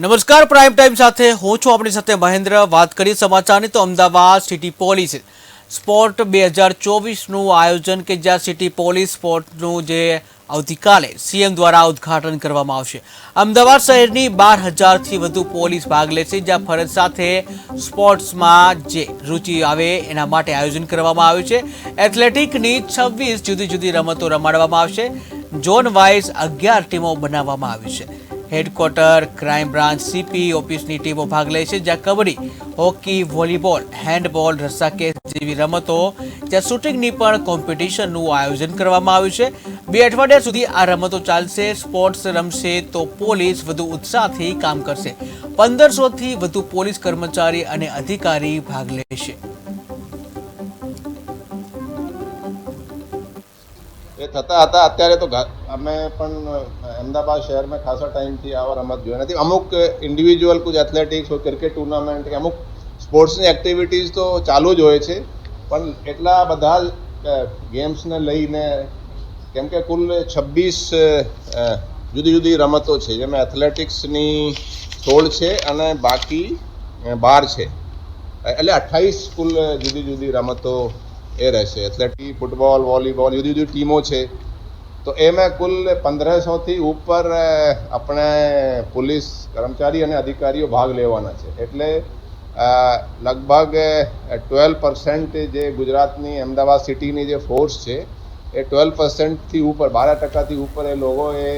નમસ્કાર prime time સાથે હું છું આપણી સાથે મહેન્દ્ર વાત કરી સમાચારની તો અમદાવાદ સિટી પોલીસ સ્પોર્ટ 2024નું આયોજન કે જ્યાં સિટી પોલીસ સ્પોર્ટનું જે આવતીકાલે સીએમ દ્વારા ઉદ્ઘાટન કરવામાં આવશે। અમદાવાદ શહેરની 12,000થી વધુ પોલીસ ભાગ લેશે જ્યાં ફરજ સાથે સ્પોર્ટ્સમાં જે રુચિ આવે એના માટે આયોજન કરવામાં આવ્યું છે। એથ્લેટિકની 26 જુદી જુદી રમતો રમાડવામાં આવશે। ઝોન વાઇઝ 11 ટીમો બનાવવામાં આવી છે। हेडक्वार्टर क्राइम ब्रांच सीपी ऑफिसनी टीमों भाग ले ज्यां कबड्डी हॉकी वॉलीबॉल हैंडबॉल रस्साखेच जेवी रमतो ज्यां शूटिंगनी पण कोम्पिटिशननुं आयोजन करवामां आव्युं छे। 2 अठवाडिया सुधी आ रमतो चालशे। स्पोर्ट्स रमशे तो पोलीस વધુ ઉત્સાહથી કામ કરશે। 1500 થી વધુ પોલીસ કર્મચારી અને અધિકારી ભાગ લેશે। એ થતા હતા અત્યારે તો અમે પણ અમદાવાદ શહેરમાં ખાસા ટાઈમથી આવા રમત જોઈ નથી। અમુક ઇન્ડિવિજ્યુઅલ કુછ એથ્લેટિક્સ હોય, ક્રિકેટ ટુર્નામેન્ટ કે અમુક સ્પોર્ટ્સની એક્ટિવિટીઝ તો ચાલુ જ હોય છે, પણ એટલા બધા ગેમ્સને લઈને કેમ કે કુલ 26 જુદી જુદી રમતો છે, જેમાં એથ્લેટિક્સની 16 છે અને બાકી 12 છે, એટલે 28 કુલ જુદી જુદી રમતો એ રહેશે। एथलेटिक फुटबॉल वॉलीबॉल जुदी जुदी टीमों है तो एमें कुल 1500 ऊपर अपने पुलिस कर्मचारी और अधिकारीओ भाग लेवाना है। एटले लगभग 12% जे गुजरातनी अमदावाद सिटीनी जे फोर्स है ए 12% थी ऊपर 12% थी ऊपर ए लोगों ए